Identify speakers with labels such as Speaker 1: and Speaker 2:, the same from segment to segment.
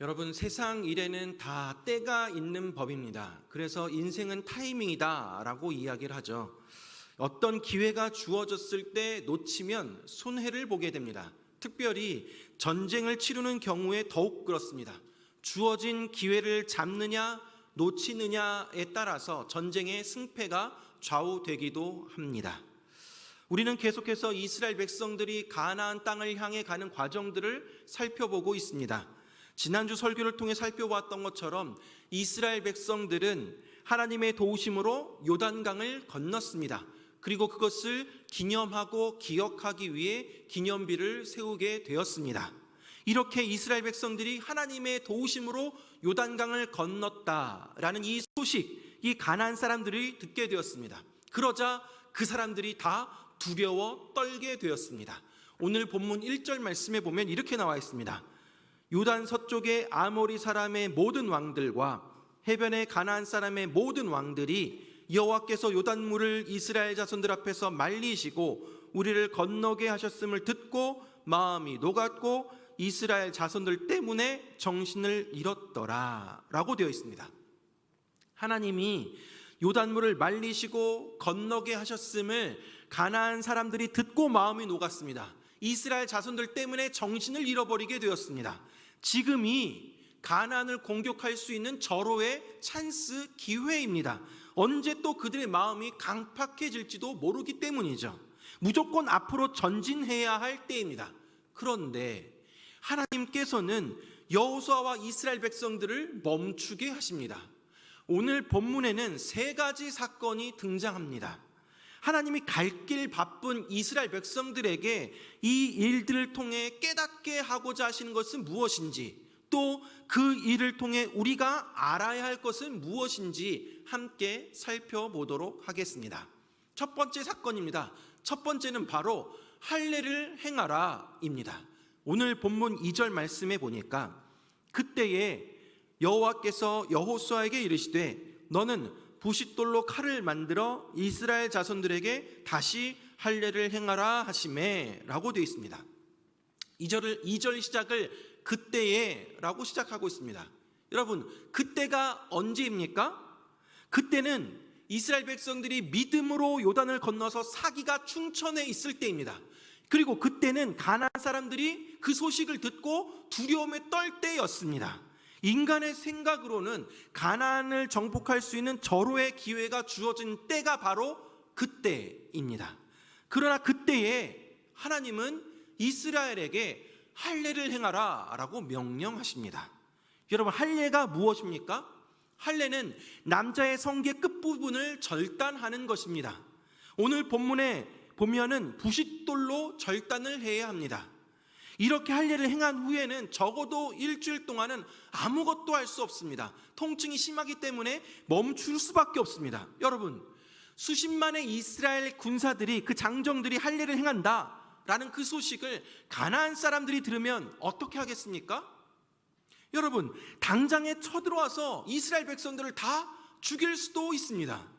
Speaker 1: 여러분, 세상 일에는 다 때가 있는 법입니다. 그래서 인생은 타이밍이다 라고 이야기를 하죠. 어떤 기회가 주어졌을 때 놓치면 손해를 보게 됩니다. 특별히 전쟁을 치르는 경우에 더욱 그렇습니다. 주어진 기회를 잡느냐 놓치느냐에 따라서 전쟁의 승패가 좌우되기도 합니다. 우리는 계속해서 이스라엘 백성들이 가나안 땅을 향해 가는 과정들을 살펴보고 있습니다. 지난주 설교를 통해 살펴보았던 것처럼 이스라엘 백성들은 하나님의 도우심으로 요단강을 건넜습니다. 그리고 그것을 기념하고 기억하기 위해 기념비를 세우게 되었습니다. 이렇게 이스라엘 백성들이 하나님의 도우심으로 요단강을 건넜다라는 이 소식, 이 가나안 사람들이 듣게 되었습니다. 그러자 그 사람들이 다 두려워 떨게 되었습니다. 오늘 본문 1절 말씀에 보면 이렇게 나와 있습니다. 요단 서쪽의 아모리 사람의 모든 왕들과 해변의 가나안 사람의 모든 왕들이 여호와께서 요단물을 이스라엘 자손들 앞에서 말리시고 우리를 건너게 하셨음을 듣고 마음이 녹았고 이스라엘 자손들 때문에 정신을 잃었더라 라고 되어 있습니다. 하나님이 요단물을 말리시고 건너게 하셨음을 가나안 사람들이 듣고 마음이 녹았습니다. 이스라엘 자손들 때문에 정신을 잃어버리게 되었습니다. 지금이 가나안을 공격할 수 있는 절호의 찬스 기회입니다. 언제 또 그들의 마음이 강팍해질지도 모르기 때문이죠. 무조건 앞으로 전진해야 할 때입니다. 그런데 하나님께서는 여호수아와 이스라엘 백성들을 멈추게 하십니다. 오늘 본문에는 세 가지 사건이 등장합니다. 하나님이 갈 길 바쁜 이스라엘 백성들에게 이 일들을 통해 깨닫게 하고자 하시는 것은 무엇인지, 또 그 일을 통해 우리가 알아야 할 것은 무엇인지 함께 살펴보도록 하겠습니다. 첫 번째 사건입니다. 첫 번째는 바로 할례를 행하라입니다. 오늘 본문 2절 말씀에 보니까 그때에 여호와께서 여호수아에게 이르시되 너는 부싯돌로 칼을 만들어 이스라엘 자손들에게 다시 할례를 행하라 하시매 라고 되어 있습니다. 2절 시작을 그때에 라고 시작하고 있습니다. 여러분, 그때가 언제입니까? 그때는 이스라엘 백성들이 믿음으로 요단을 건너서 사기가 충천해 있을 때입니다. 그리고 그때는 가나안 사람들이 그 소식을 듣고 두려움에 떨 때였습니다. 인간의 생각으로는 가나안을 정복할 수 있는 절호의 기회가 주어진 때가 바로 그때입니다. 그러나 그때에 하나님은 이스라엘에게 할례를 행하라 라고 명령하십니다. 여러분, 할례가 무엇입니까? 할례는 남자의 성기의 끝부분을 절단하는 것입니다. 오늘 본문에 보면은 부싯돌로 절단을 해야 합니다. 이렇게 할례를 행한 후에는 적어도 일주일 동안은 아무것도 할 수 없습니다. 통증이 심하기 때문에 멈출 수밖에 없습니다. 여러분, 수십만의 이스라엘 군사들이, 그 장정들이 할례를 행한다라는 그 소식을 가나안 사람들이 들으면 어떻게 하겠습니까? 여러분, 당장에 쳐들어와서 이스라엘 백성들을 다 죽일 수도 있습니다.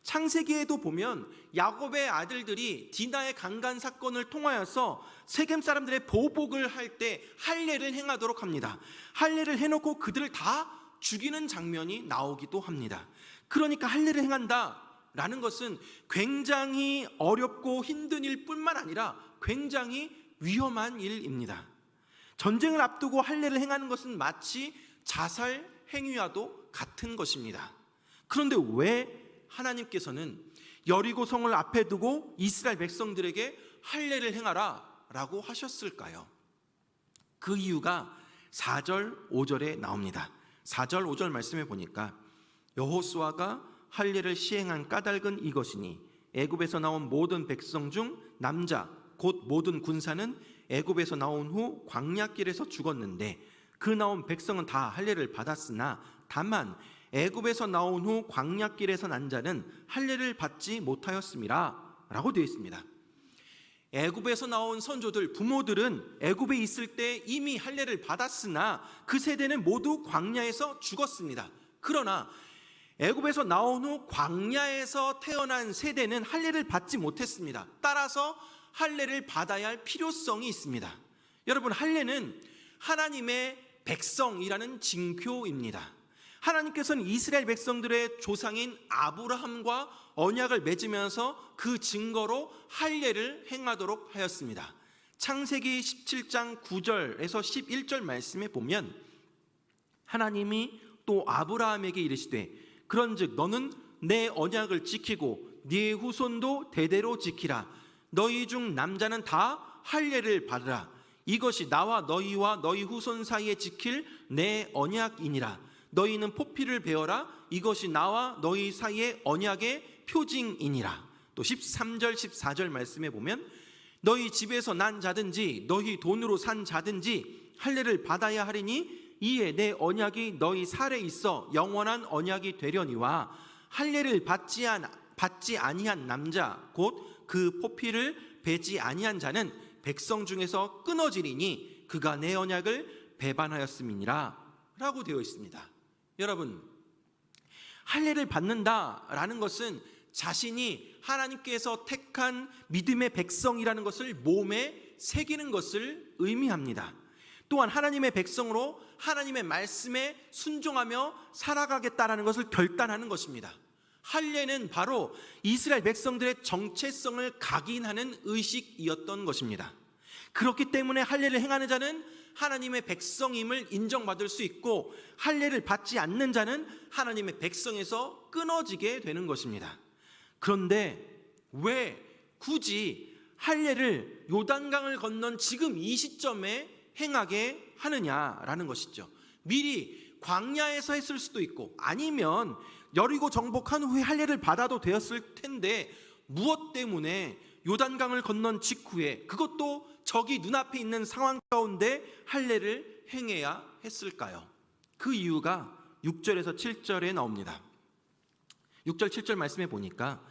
Speaker 1: 창세기에도 보면 야곱의 아들들이 디나의 강간 사건을 통하여서 세겜 사람들의 보복을 할 때 할례를 행하도록 합니다. 할례를 해놓고 그들을 다 죽이는 장면이 나오기도 합니다. 그러니까 할례를 행한다라는 것은 굉장히 어렵고 힘든 일뿐만 아니라 굉장히 위험한 일입니다. 전쟁을 앞두고 할례를 행하는 것은 마치 자살 행위와도 같은 것입니다. 그런데 왜 하나님께서는 여리고 성을 앞에 두고 이스라엘 백성들에게 할례를 행하라 라고 하셨을까요? 그 이유가 4절 5절에 나옵니다. 4절 5절 말씀에 보니까 여호수아가 할례를 시행한 까닭은 이것이니 애굽에서 나온 모든 백성 중 남자 곧 모든 군사는 애굽에서 나온 후 광야길에서 죽었는데 그 나온 백성은 다 할례를 받았으나 다만 애굽에서 나온 후 광야길에서 난 자는 할례를 받지 못하였음이라 라고 되어 있습니다. 애굽에서 나온 선조들, 부모들은 애굽에 있을 때 이미 할례를 받았으나 그 세대는 모두 광야에서 죽었습니다. 그러나 애굽에서 나온 후 광야에서 태어난 세대는 할례를 받지 못했습니다. 따라서 할례를 받아야 할 필요성이 있습니다. 여러분, 할례는 하나님의 백성이라는 징표입니다. 하나님께서는 이스라엘 백성들의 조상인 아브라함과 언약을 맺으면서 그 증거로 할례를 행하도록 하였습니다. 창세기 17장 9절에서 11절 말씀에 보면 하나님이 또 아브라함에게 이르시되 그런즉 너는 내 언약을 지키고 네 후손도 대대로 지키라. 너희 중 남자는 다 할례를 받으라. 이것이 나와 너희와 너희 후손 사이에 지킬 내 언약이니라. 너희는 포피를 베어라. 이것이 나와 너희 사이의 언약의 표징이니라. 또 13절 14절 말씀에 보면 너희 집에서 난 자든지 너희 돈으로 산 자든지 할례를 받아야 하리니 이에 내 언약이 너희 살에 있어 영원한 언약이 되려니와 할례를 받지 아니한 남자 곧 그 포피를 베지 아니한 자는 백성 중에서 끊어지리니 그가 내 언약을 배반하였음이니라 라고 되어 있습니다. 여러분, 할례를 받는다라는 것은 자신이 하나님께서 택한 믿음의 백성이라는 것을 몸에 새기는 것을 의미합니다. 또한 하나님의 백성으로 하나님의 말씀에 순종하며 살아가겠다라는 것을 결단하는 것입니다. 할례는 바로 이스라엘 백성들의 정체성을 각인하는 의식이었던 것입니다. 그렇기 때문에 할례를 행하는 자는 하나님의 백성임을 인정받을 수 있고 할례를 받지 않는 자는 하나님의 백성에서 끊어지게 되는 것입니다. 그런데 왜 굳이 할례를 요단강을 건넌 지금 이 시점에 행하게 하느냐라는 것이죠. 미리 광야에서 했을 수도 있고 아니면 여리고 정복한 후에 할례를 받아도 되었을 텐데 무엇 때문에 요단강을 건넌 직후에 그것도 적이 눈앞에 있는 상황 가운데 할례를 행해야 했을까요? 그 이유가 6절에서 7절에 나옵니다. 6절 7절 말씀에 보니까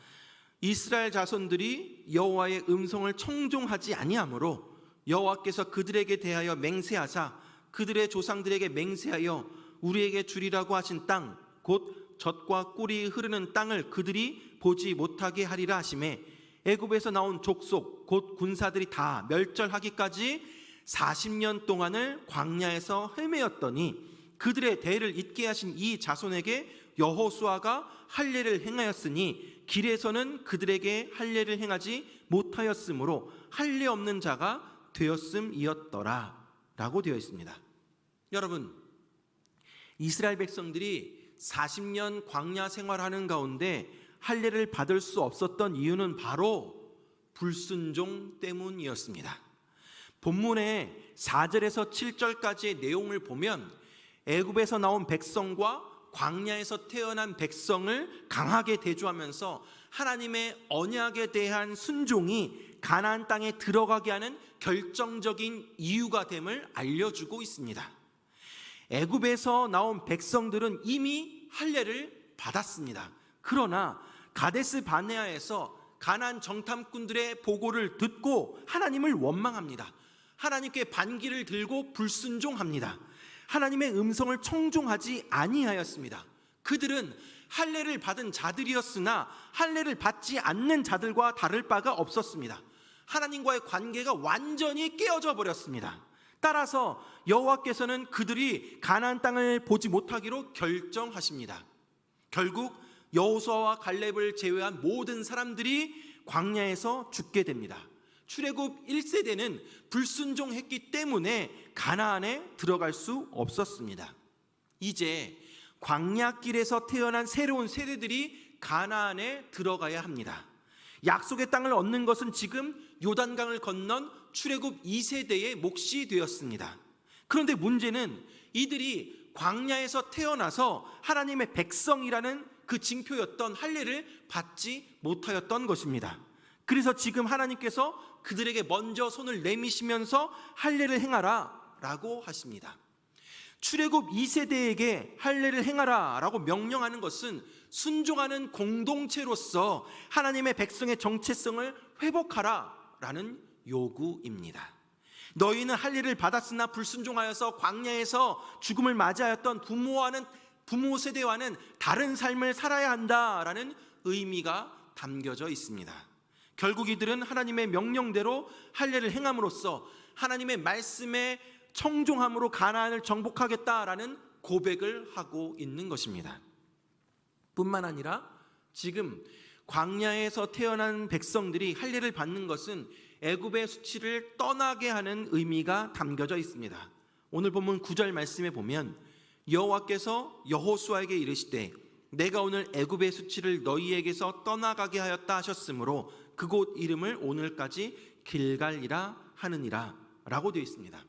Speaker 1: 이스라엘 자손들이 여호와의 음성을 청종하지 아니하므로 여호와께서 그들에게 대하여 맹세하사 그들의 조상들에게 맹세하여 우리에게 주리라고 하신 땅 곧 젖과 꿀이 흐르는 땅을 그들이 보지 못하게 하리라 하시매 애굽에서 나온 족속 곧 군사들이 다 멸절하기까지 40년 동안을 광야에서 헤매었더니 그들의 대를 잇게 하신 이 자손에게 여호수아가 할례를 행하였으니 길에서는 그들에게 할례를 행하지 못하였으므로 할례 없는 자가 되었음이었더라 라고 되어 있습니다. 여러분, 이스라엘 백성들이 40년 광야 생활하는 가운데 할례를 받을 수 없었던 이유는 바로 불순종 때문이었습니다. 본문의 4절에서 7절까지의 내용을 보면 애굽에서 나온 백성과 광야에서 태어난 백성을 강하게 대조하면서 하나님의 언약에 대한 순종이 가나안 땅에 들어가게 하는 결정적인 이유가 됨을 알려주고 있습니다. 애굽에서 나온 백성들은 이미 할례를 받았습니다. 그러나 가데스 바네아에서 가나안 정탐꾼들의 보고를 듣고 하나님을 원망합니다. 하나님께 반기를 들고 불순종합니다. 하나님의 음성을 청종하지 아니하였습니다. 그들은 할례를 받은 자들이었으나 할례를 받지 않는 자들과 다를 바가 없었습니다. 하나님과의 관계가 완전히 깨어져 버렸습니다. 따라서 여호와께서는 그들이 가나안 땅을 보지 못하기로 결정하십니다. 결국 여호수아와 갈렙을 제외한 모든 사람들이 광야에서 죽게 됩니다. 출애굽 1세대는 불순종했기 때문에 가나안에 들어갈 수 없었습니다. 이제 광야길에서 태어난 새로운 세대들이 가나안에 들어가야 합니다. 약속의 땅을 얻는 것은 지금 요단강을 건넌 출애굽 2세대의 몫이 되었습니다. 그런데 문제는 이들이 광야에서 태어나서 하나님의 백성이라는 그 징표였던 할례를 받지 못하였던 것입니다. 그래서 지금 하나님께서 그들에게 먼저 손을 내미시면서 할례를 행하라 라고 하십니다. 출애굽 2세대에게 할례를 행하라 라고 명령하는 것은 순종하는 공동체로서 하나님의 백성의 정체성을 회복하라 라는 요구입니다. 너희는 할례를 받았으나 불순종하여서 광야에서 죽음을 맞이하였던 부모 세대와는 다른 삶을 살아야 한다라는 의미가 담겨져 있습니다. 결국 이들은 하나님의 명령대로 할례를 행함으로써 하나님의 말씀에 청종함으로 가나안을 정복하겠다라는 고백을 하고 있는 것입니다. 뿐만 아니라 지금 광야에서 태어난 백성들이 할례를 받는 것은 애굽의 수치를 떠나게 하는 의미가 담겨져 있습니다. 오늘 본문 9절 말씀에 보면 여호와께서 여호수아에게 이르시되 내가 오늘 애굽의 수치를 너희에게서 떠나가게 하였다 하셨으므로 그곳 이름을 오늘까지 길갈이라 하느니라 라고 되어 있습니다.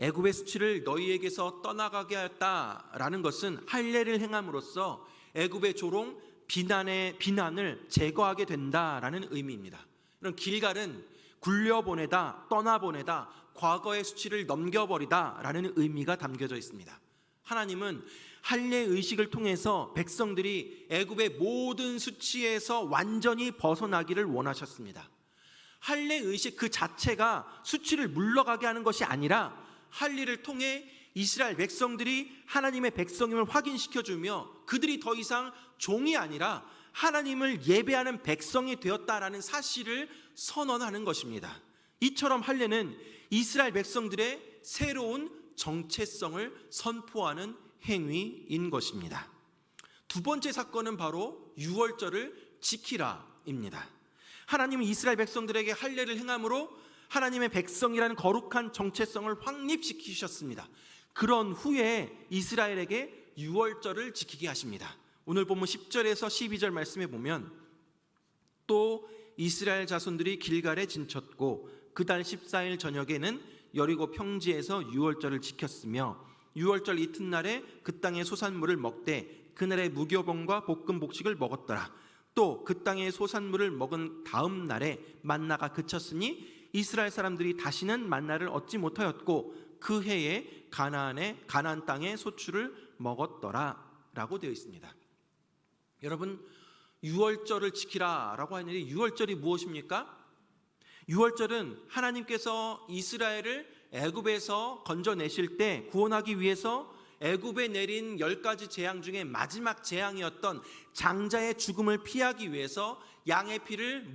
Speaker 1: 애굽의 수치를 너희에게서 떠나가게 하였다라는 것은 할례를 행함으로써 애굽의 조롱, 비난을 제거하게 된다라는 의미입니다. 이런 길갈은 굴려보내다, 떠나보내다, 과거의 수치를 넘겨버리다라는 의미가 담겨져 있습니다. 하나님은 할례 의식을 통해서 백성들이 애굽의 모든 수치에서 완전히 벗어나기를 원하셨습니다. 할례 의식 그 자체가 수치를 물러가게 하는 것이 아니라 할례를 통해 이스라엘 백성들이 하나님의 백성임을 확인시켜주며 그들이 더 이상 종이 아니라 하나님을 예배하는 백성이 되었다라는 사실을 선언하는 것입니다. 이처럼 할례는 이스라엘 백성들의 새로운 정체성을 선포하는 행위인 것입니다. 두 번째 사건은 바로 유월절을 지키라입니다. 하나님은 이스라엘 백성들에게 할례를 행함으로 하나님의 백성이라는 거룩한 정체성을 확립시키셨습니다. 그런 후에 이스라엘에게 유월절을 지키게 하십니다. 오늘 본문 10절에서 12절 말씀에 보면 또 이스라엘 자손들이 길갈에 진쳤고 그달 14일 저녁에는 여리고 평지에서 유월절을 지켰으며 유월절 이튿날에 그 땅의 소산물을 먹되 그날의 무교병과 볶음 곡식을 먹었더라. 또 그 땅의 소산물을 먹은 다음 날에 만나가 그쳤으니 이스라엘 사람들이 다시는 만나를 얻지 못하였고 그 해에 가나안 땅의 소출을 먹었더라 라고 되어 있습니다. 여러분, 유월절을 지키라라고 하는데 유월절이 무엇입니까? 유월절은 하나님께서 이스라엘을 애굽에서 건져내실 때 구원하기 위해서 애굽에 내린 10가지 재앙 중에 마지막 재앙이었던 장자의 죽음을 피하기 위해서 양의 피를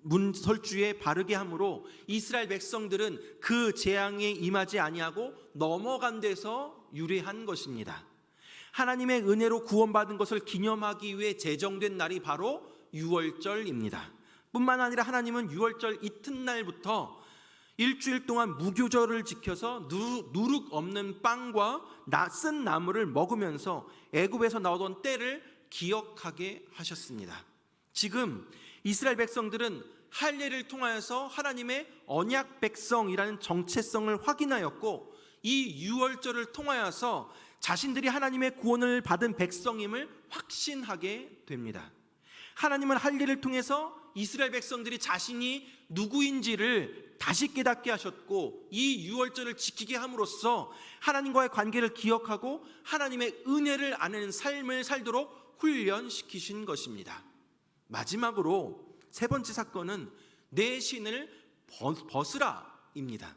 Speaker 1: 문설주에 바르게 함으로 이스라엘 백성들은 그 재앙에 임하지 아니하고 넘어간 데서 유래한 것입니다. 하나님의 은혜로 구원받은 것을 기념하기 위해 제정된 날이 바로 유월절입니다. 뿐만 아니라 하나님은 유월절 이튿날부터 일주일 동안 무교절을 지켜서 누룩 없는 빵과 낯선 나물을 먹으면서 애굽에서 나오던 때를 기억하게 하셨습니다. 지금 이스라엘 백성들은 할례를 통하여서 하나님의 언약 백성이라는 정체성을 확인하였고 이 유월절을 통하여서 자신들이 하나님의 구원을 받은 백성임을 확신하게 됩니다. 하나님은 할례를 통해서 이스라엘 백성들이 자신이 누구인지를 다시 깨닫게 하셨고 이 유월절을 지키게 함으로써 하나님과의 관계를 기억하고 하나님의 은혜를 아는 삶을 살도록 훈련시키신 것입니다. 마지막으로 세 번째 사건은 내 신을 벗으라입니다.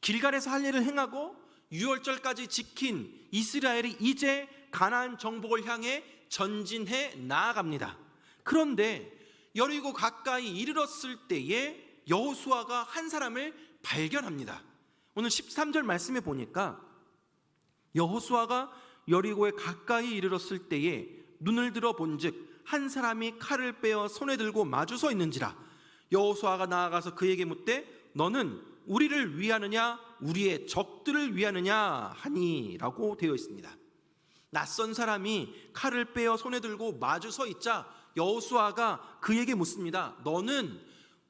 Speaker 1: 길갈에서 할례를 행하고 유월절까지 지킨 이스라엘이 이제 가나안 정복을 향해 전진해 나아갑니다. 그런데 여리고 가까이 이르렀을 때에 여호수아가 한 사람을 발견합니다. 오늘 13절 말씀에 보니까 여호수아가 여리고에 가까이 이르렀을 때에 눈을 들어 본즉 한 사람이 칼을 빼어 손에 들고 마주 서 있는지라. 여호수아가 나아가서 그에게 묻되 너는 우리를 위하느냐 우리의 적들을 위하느냐 하니 라고 되어 있습니다. 낯선 사람이 칼을 빼어 손에 들고 마주 서 있자 여호수아가 그에게 묻습니다. 너는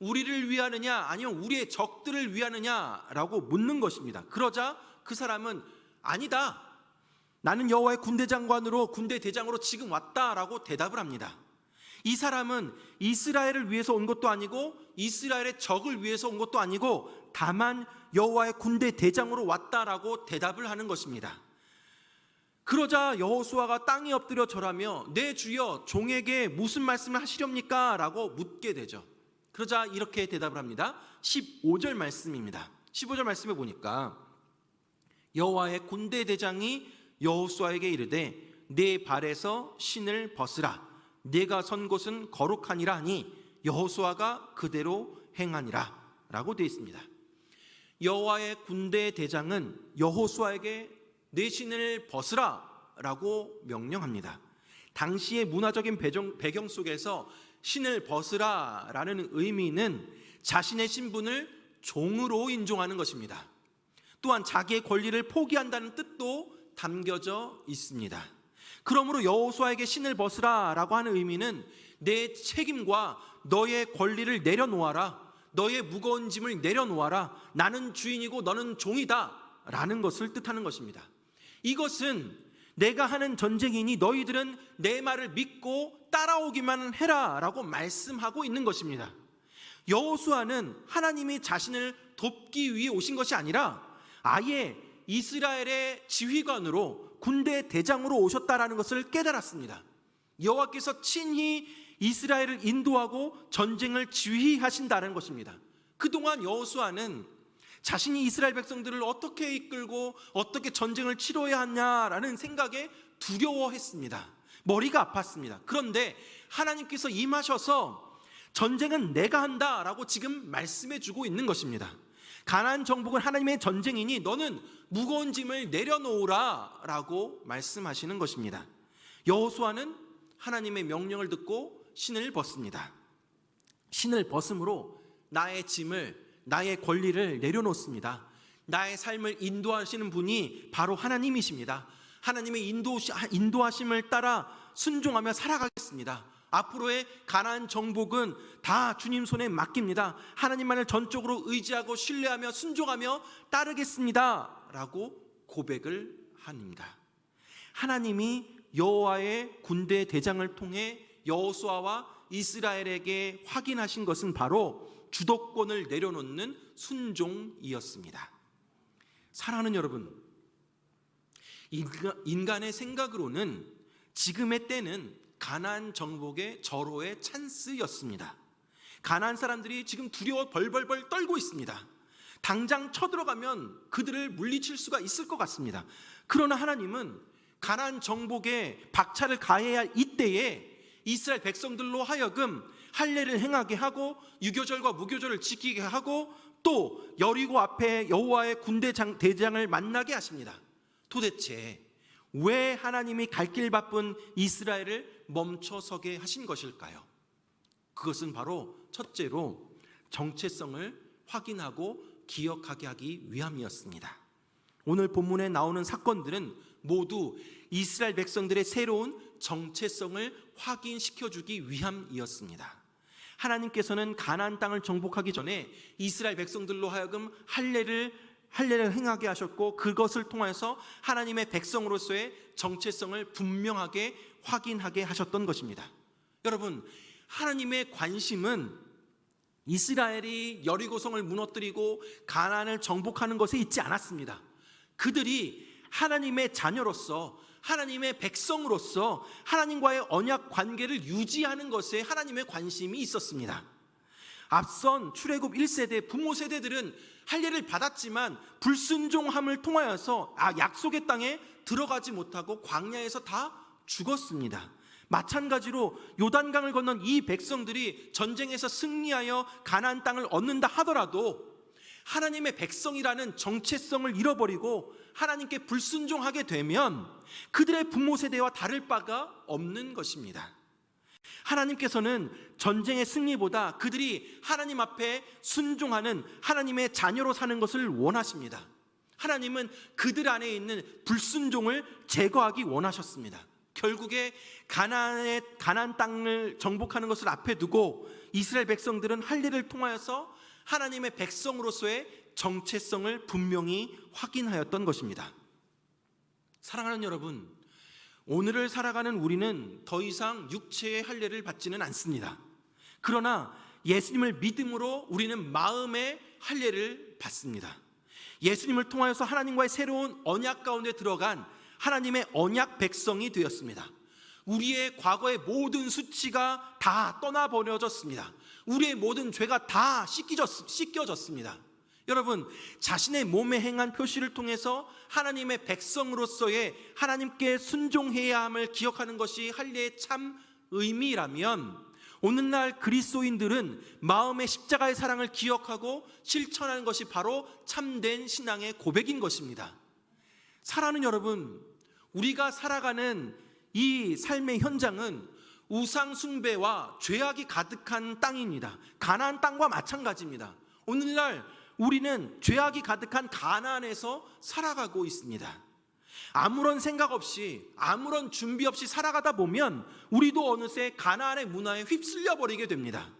Speaker 1: 우리를 위하느냐 아니면 우리의 적들을 위하느냐 라고 묻는 것입니다. 그러자 그 사람은 아니다, 나는 여호와의 군대 대장으로 지금 왔다라고 대답을 합니다. 이 사람은 이스라엘을 위해서 온 것도 아니고 이스라엘의 적을 위해서 온 것도 아니고 다만 여호와의 군대 대장으로 왔다라고 대답을 하는 것입니다. 그러자 여호수아가 땅에 엎드려 절하며 내 주여 종에게 무슨 말씀을 하시렵니까? 라고 묻게 되죠. 그러자 이렇게 대답을 합니다. 15절 말씀입니다. 15절 말씀에 보니까 여호와의 군대 대장이 여호수아에게 이르되 내 발에서 신을 벗으라. 네가 선 곳은 거룩하니라 하니 여호수아가 그대로 행하니라 라고 되어 있습니다. 여호와의 군대 대장은 여호수아에게 내 신을 벗으라 라고 명령합니다. 당시의 문화적인 배경 속에서 신을 벗으라 라는 의미는 자신의 신분을 종으로 인정하는 것입니다. 또한 자기의 권리를 포기한다는 뜻도 담겨져 있습니다. 그러므로 여호수아에게 신을 벗으라 라고 하는 의미는 내 책임과 너의 권리를 내려놓아라, 너의 무거운 짐을 내려놓아라, 나는 주인이고 너는 종이다 라는 것을 뜻하는 것입니다. 이것은 내가 하는 전쟁이니 너희들은 내 말을 믿고 따라오기만 해라 라고 말씀하고 있는 것입니다. 여호수아는 하나님이 자신을 돕기 위해 오신 것이 아니라 아예 이스라엘의 지휘관으로, 군대 대장으로 오셨다라는 것을 깨달았습니다. 여호와께서 친히 이스라엘을 인도하고 전쟁을 지휘하신다는 것입니다. 그동안 여호수아는 자신이 이스라엘 백성들을 어떻게 이끌고 어떻게 전쟁을 치러야 하냐라는 생각에 두려워했습니다. 머리가 아팠습니다. 그런데 하나님께서 임하셔서 전쟁은 내가 한다라고 지금 말씀해 주고 있는 것입니다. 가나안 정복은 하나님의 전쟁이니 너는 무거운 짐을 내려놓으라 라고 말씀하시는 것입니다. 여호수아는 하나님의 명령을 듣고 신을 벗습니다. 신을 벗음으로 나의 짐을, 나의 권리를 내려놓습니다. 나의 삶을 인도하시는 분이 바로 하나님이십니다. 하나님의 인도하심을 따라 순종하며 살아가겠습니다. 앞으로의 가나안 정복은 다 주님 손에 맡깁니다. 하나님만을 전적으로 의지하고 신뢰하며 순종하며 따르겠습니다 라고 고백을 합니다. 하나님이 여호와의 군대 대장을 통해 여호수아와 이스라엘에게 확인하신 것은 바로 주도권을 내려놓는 순종이었습니다. 사랑하는 여러분, 인간의 생각으로는 지금의 때는 가나안 정복의 절호의 찬스였습니다. 가나안 사람들이 지금 두려워 벌벌벌 떨고 있습니다. 당장 쳐들어가면 그들을 물리칠 수가 있을 것 같습니다. 그러나 하나님은 가나안 정복에 박차를 가해야 할 이때에 이스라엘 백성들로 하여금 할례를 행하게 하고 유교절과 무교절을 지키게 하고 또 여리고 앞에 여호와의 군대 대장을 만나게 하십니다. 도대체 왜 하나님이 갈 길 바쁜 이스라엘을 멈춰서게 하신 것일까요? 그것은 바로 첫째로 정체성을 확인하고 기억하게 하기 위함이었습니다. 오늘 본문에 나오는 사건들은 모두 이스라엘 백성들의 새로운 정체성을 확인시켜주기 위함이었습니다. 하나님께서는 가나안 땅을 정복하기 전에 이스라엘 백성들로 하여금 할례를 행하게 하셨고 그것을 통해서 하나님의 백성으로서의 정체성을 분명하게 확인하게 하셨던 것입니다. 여러분, 하나님의 관심은 이스라엘이 여리고성을 무너뜨리고 가나안을 정복하는 것에 있지 않았습니다. 그들이 하나님의 자녀로서, 하나님의 백성으로서 하나님과의 언약 관계를 유지하는 것에 하나님의 관심이 있었습니다. 앞선 출애굽 1세대 부모 세대들은 할례를 받았지만 불순종함을 통하여서 약속의 땅에 들어가지 못하고 광야에서 다 죽었습니다. 마찬가지로 요단강을 건넌 이 백성들이 전쟁에서 승리하여 가나안 땅을 얻는다 하더라도 하나님의 백성이라는 정체성을 잃어버리고 하나님께 불순종하게 되면 그들의 부모 세대와 다를 바가 없는 것입니다. 하나님께서는 전쟁의 승리보다 그들이 하나님 앞에 순종하는 하나님의 자녀로 사는 것을 원하십니다. 하나님은 그들 안에 있는 불순종을 제거하기 원하셨습니다. 결국에 가나안 땅을 정복하는 것을 앞에 두고 이스라엘 백성들은 할례를 통하여서 하나님의 백성으로서의 정체성을 분명히 확인하였던 것입니다. 사랑하는 여러분, 오늘을 살아가는 우리는 더 이상 육체의 할례를 받지는 않습니다. 그러나 예수님을 믿음으로 우리는 마음의 할례를 받습니다. 예수님을 통하여서 하나님과의 새로운 언약 가운데 들어간 하나님의 언약 백성이 되었습니다. 우리의 과거의 모든 수치가 다 떠나버려졌습니다. 우리의 모든 죄가 다 씻겨졌습니다. 여러분, 자신의 몸에 행한 표시를 통해서 하나님의 백성으로서의 하나님께 순종해야 함을 기억하는 것이 할례의 참 의미라면, 오늘날 그리스도인들은 마음의 십자가의 사랑을 기억하고 실천하는 것이 바로 참된 신앙의 고백인 것입니다. 사랑하는 여러분, 우리가 살아가는 이 삶의 현장은 우상 숭배와 죄악이 가득한 땅입니다. 가나안 땅과 마찬가지입니다. 오늘날 우리는 죄악이 가득한 가나안에서 살아가고 있습니다. 아무런 생각 없이, 아무런 준비 없이 살아가다 보면 우리도 어느새 가나안의 문화에 휩쓸려 버리게 됩니다.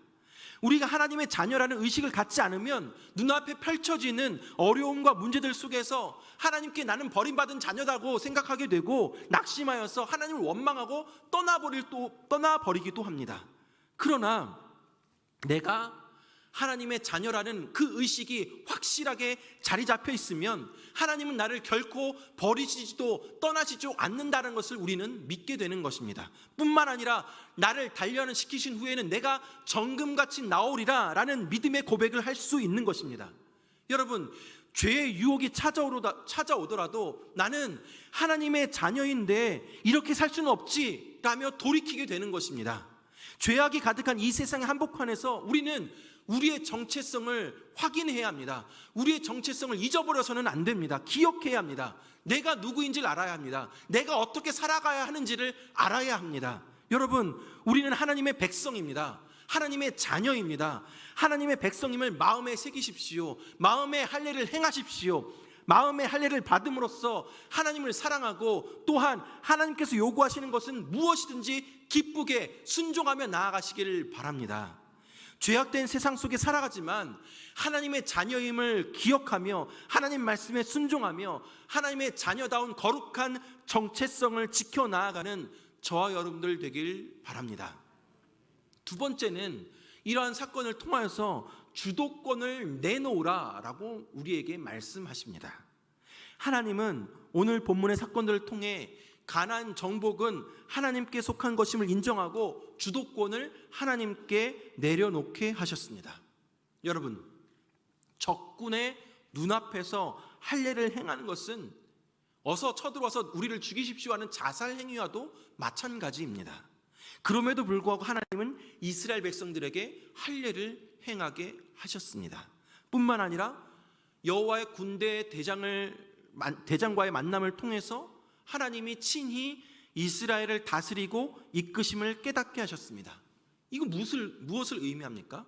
Speaker 1: 우리가 하나님의 자녀라는 의식을 갖지 않으면 눈앞에 펼쳐지는 어려움과 문제들 속에서 하나님께 나는 버림받은 자녀다고 생각하게 되고 낙심하여서 하나님을 원망하고 떠나버리기도 합니다. 그러나 내가 하나님의 자녀라는 그 의식이 확실하게 자리 잡혀 있으면 하나님은 나를 결코 버리시지도 떠나시지도 않는다는 것을 우리는 믿게 되는 것입니다. 뿐만 아니라 나를 단련시키신 후에는 내가 정금같이 나오리라 라는 믿음의 고백을 할 수 있는 것입니다. 여러분, 죄의 유혹이 찾아오더라도 나는 하나님의 자녀인데 이렇게 살 수는 없지 라며 돌이키게 되는 것입니다. 죄악이 가득한 이 세상의 한복판에서 우리는 우리의 정체성을 확인해야 합니다. 우리의 정체성을 잊어버려서는 안 됩니다. 기억해야 합니다. 내가 누구인지를 알아야 합니다. 내가 어떻게 살아가야 하는지를 알아야 합니다. 여러분, 우리는 하나님의 백성입니다. 하나님의 자녀입니다. 하나님의 백성임을 마음에 새기십시오. 마음의 할례를 행하십시오. 마음의 할례를 받음으로써 하나님을 사랑하고 또한 하나님께서 요구하시는 것은 무엇이든지 기쁘게 순종하며 나아가시기를 바랍니다. 죄악된 세상 속에 살아가지만 하나님의 자녀임을 기억하며 하나님 말씀에 순종하며 하나님의 자녀다운 거룩한 정체성을 지켜나아가는 저와 여러분들 되길 바랍니다. 두 번째는 이러한 사건을 통하여서 주도권을 내놓으라라고 우리에게 말씀하십니다. 하나님은 오늘 본문의 사건들을 통해 가나안 정복은 하나님께 속한 것임을 인정하고 주도권을 하나님께 내려놓게 하셨습니다. 여러분, 적군의 눈앞에서 할례를 행하는 것은 어서 쳐들어와서 우리를 죽이십시오 하는 자살 행위와도 마찬가지입니다. 그럼에도 불구하고 하나님은 이스라엘 백성들에게 할례를 행하게 하셨습니다. 뿐만 아니라 여호와의 군대 대장과의 만남을 통해서 하나님이 친히 이스라엘을 다스리고 이끄심을 깨닫게 하셨습니다. 이거 무엇을 의미합니까?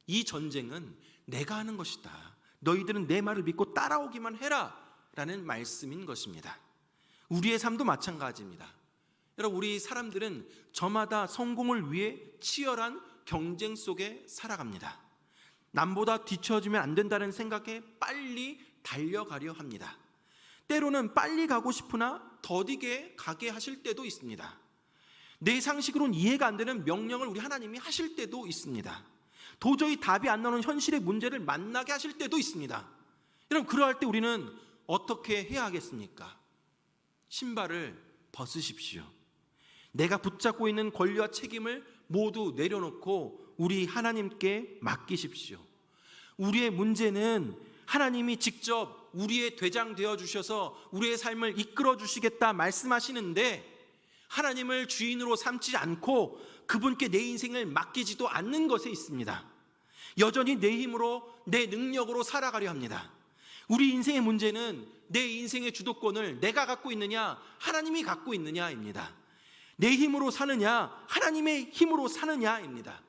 Speaker 1: 이 전쟁은 내가 하는 것이다. 너희들은 내 말을 믿고 따라오기만 해라 라는 말씀인 것입니다. 우리의 삶도 마찬가지입니다. 여러분, 우리 사람들은 저마다 성공을 위해 치열한 경쟁 속에 살아갑니다. 남보다 뒤처지면 안 된다는 생각에 빨리 달려가려 합니다. 때로는 빨리 가고 싶으나 더디게 가게 하실 때도 있습니다. 내 상식으로는 이해가 안 되는 명령을 우리 하나님이 하실 때도 있습니다. 도저히 답이 안 나오는 현실의 문제를 만나게 하실 때도 있습니다. 여러분, 그러할 때 우리는 어떻게 해야 하겠습니까? 신발을 벗으십시오. 내가 붙잡고 있는 권리와 책임을 모두 내려놓고 우리 하나님께 맡기십시오. 우리의 문제는 하나님이 직접 우리의 대장 되어 주셔서 우리의 삶을 이끌어 주시겠다 말씀하시는데 하나님을 주인으로 삼지 않고 그분께 내 인생을 맡기지도 않는 것에 있습니다. 여전히 내 힘으로 내 능력으로 살아가려 합니다. 우리 인생의 문제는 내 인생의 주도권을 내가 갖고 있느냐 하나님이 갖고 있느냐입니다. 내 힘으로 사느냐 하나님의 힘으로 사느냐입니다.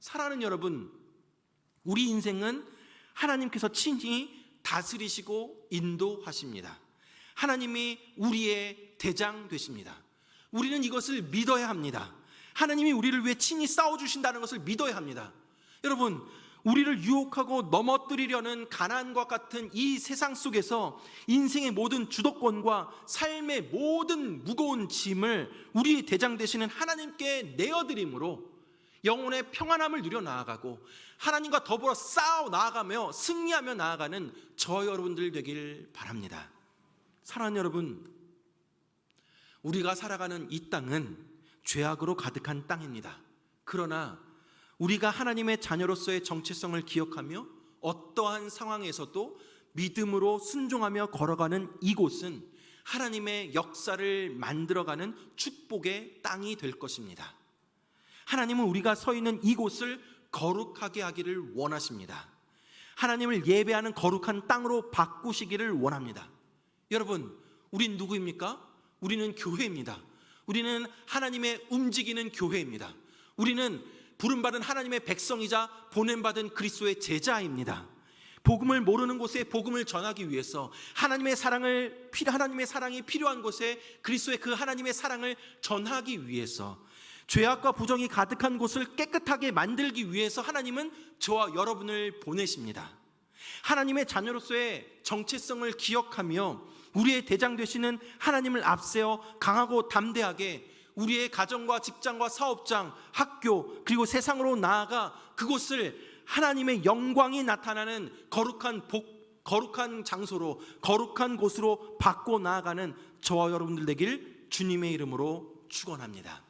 Speaker 1: 사랑하는 여러분, 우리 인생은 하나님께서 친히 다스리시고 인도하십니다. 하나님이 우리의 대장 되십니다. 우리는 이것을 믿어야 합니다. 하나님이 우리를 위해 친히 싸워주신다는 것을 믿어야 합니다. 여러분, 우리를 유혹하고 넘어뜨리려는 가난과 같은 이 세상 속에서 인생의 모든 주도권과 삶의 모든 무거운 짐을 우리 대장 되시는 하나님께 내어드림으로 영혼의 평안함을 누려 나아가고 하나님과 더불어 싸워 나아가며 승리하며 나아가는 저 여러분들 되길 바랍니다. 사랑하는 여러분, 우리가 살아가는 이 땅은 죄악으로 가득한 땅입니다. 그러나 우리가 하나님의 자녀로서의 정체성을 기억하며 어떠한 상황에서도 믿음으로 순종하며 걸어가는 이곳은 하나님의 역사를 만들어가는 축복의 땅이 될 것입니다. 하나님은 우리가 서 있는 이곳을 거룩하게 하기를 원하십니다. 하나님을 예배하는 거룩한 땅으로 바꾸시기를 원합니다. 여러분, 우린 누구입니까? 우리는 교회입니다. 우리는 하나님의 움직이는 교회입니다. 우리는 부름받은 하나님의 백성이자 보냄받은 그리스도의 제자입니다. 복음을 모르는 곳에 복음을 전하기 위해서 하나님의 사랑이 필요한 곳에 그리스도의 그 하나님의 사랑을 전하기 위해서 죄악과 부정이 가득한 곳을 깨끗하게 만들기 위해서 하나님은 저와 여러분을 보내십니다. 하나님의 자녀로서의 정체성을 기억하며 우리의 대장 되시는 하나님을 앞세워 강하고 담대하게 우리의 가정과 직장과 사업장, 학교 그리고 세상으로 나아가 그곳을 하나님의 영광이 나타나는 거룩한 장소로, 거룩한 곳으로 바꿔 나아가는 저와 여러분들 되길 주님의 이름으로 축원합니다.